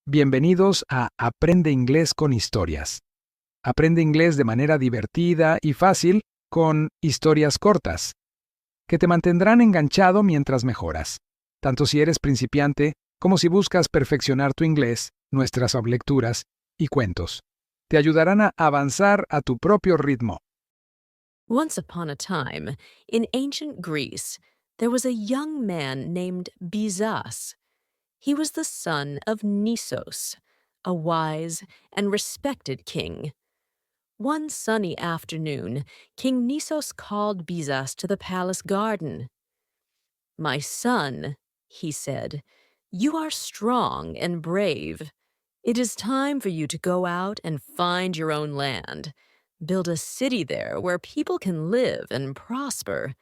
Bienvenidos a Aprende Inglés con Historias. Aprende inglés de manera divertida y fácil con Historias Cortas, que te mantendrán enganchado mientras mejoras. Tanto si eres principiante como si buscas perfeccionar tu inglés, nuestras lecturas y cuentos. Te ayudarán a avanzar a tu propio ritmo. Once upon a time, in ancient Greece, there was a young man named Byzas. He was the son of Nissos, a wise and respected king. One sunny afternoon, King Nissos called Byzas to the palace garden. "My son," he said, "you are strong and brave. It is time for you to go out and find your own land. Build a city there where people can live and prosper."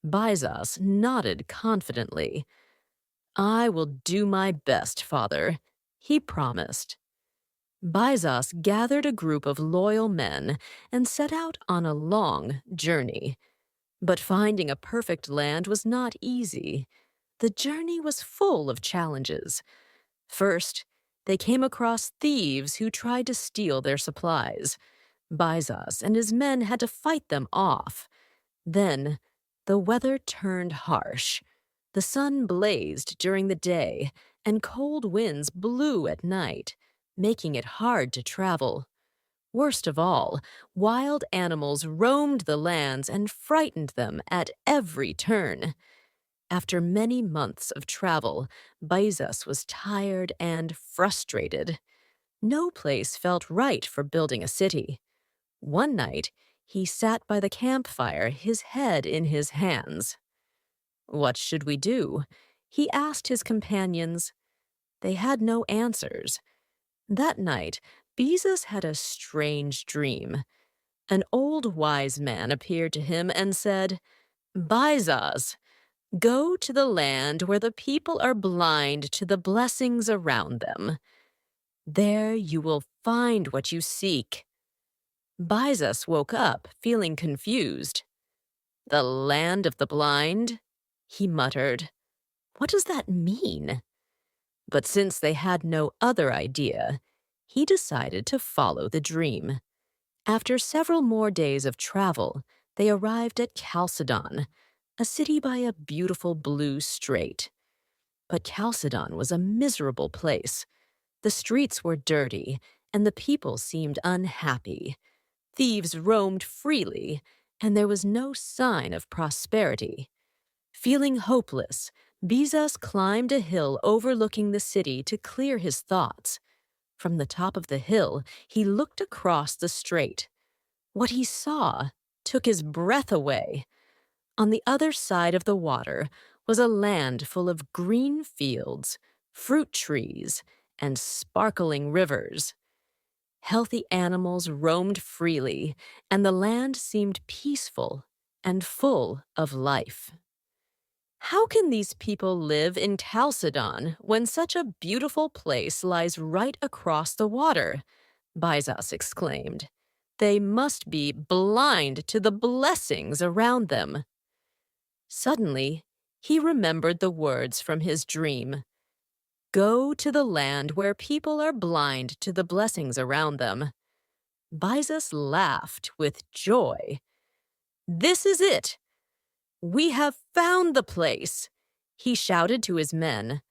Byzas nodded confidently. "I will do my best, father," he promised. Byzas gathered a group of loyal men and set out on a long journey. But finding a perfect land was not easy. The journey was full of challenges. First, they came across thieves who tried to steal their supplies. Byzas and his men had to fight them off. Then, the weather turned harsh. The sun blazed during the day, and cold winds blew at night, making it hard to travel. Worst of all, wild animals roamed the lands and frightened them at every turn. After many months of travel, Byzas was tired and frustrated. No place felt right for building a city. One night, he sat by the campfire, his head in his hands. "What should we do?" he asked his companions. They had no answers. That night, Byzas had a strange dream. An old wise man appeared to him and said, "Byzas, go to the land where the people are blind to the blessings around them. There you will find what you seek." Byzas woke up, feeling confused. "The land of the blind?" he muttered. "What does that mean?" But since they had no other idea, he decided to follow the dream. After several more days of travel, they arrived at Chalcedon, a city by a beautiful blue strait. But Chalcedon was a miserable place. The streets were dirty, and the people seemed unhappy. Thieves roamed freely, and there was no sign of prosperity. Feeling hopeless, Byzas climbed a hill overlooking the city to clear his thoughts. From the top of the hill, he looked across the strait. What he saw took his breath away. On the other side of the water was a land full of green fields, fruit trees, and sparkling rivers. Healthy animals roamed freely, and the land seemed peaceful and full of life. "How can these people live in Chalcedon when such a beautiful place lies right across the water?" Byzas exclaimed. "They must be blind to the blessings around them." Suddenly, he remembered the words from his dream. "Go to the land where people are blind to the blessings around them." Byzas laughed with joy. "This is it! We have found the place!" he shouted to his men.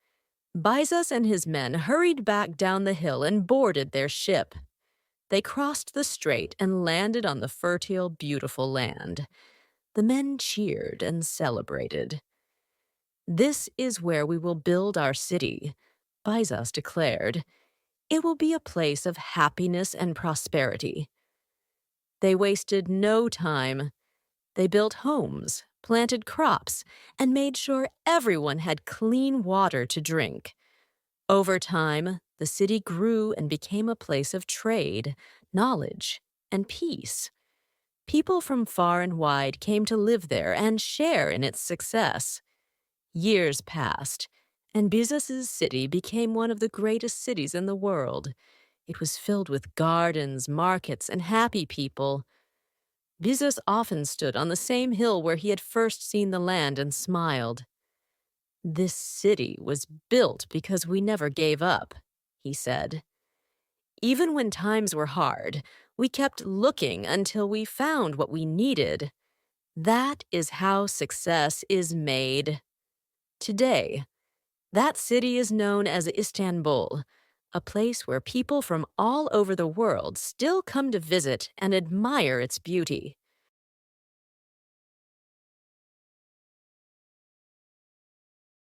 Byzas and his men hurried back down the hill and boarded their ship. They crossed the strait and landed on the fertile, beautiful land. The men cheered and celebrated. "This is where we will build our city," Byzas declared. "It will be a place of happiness and prosperity." They wasted no time. They built homes, planted crops, and made sure everyone had clean water to drink. Over time, the city grew and became a place of trade, knowledge, and peace. People from far and wide came to live there and share in its success. Years passed, and Byzas's city became one of the greatest cities in the world. It was filled with gardens, markets, and happy people. Byzas often stood on the same hill where he had first seen the land and smiled. "This city was built because we never gave up," he said. Even when times were hard, we kept looking until we found what we needed. That is how success is made. Today, that city is known as Istanbul, a place where people from all over the world still come to visit and admire its beauty.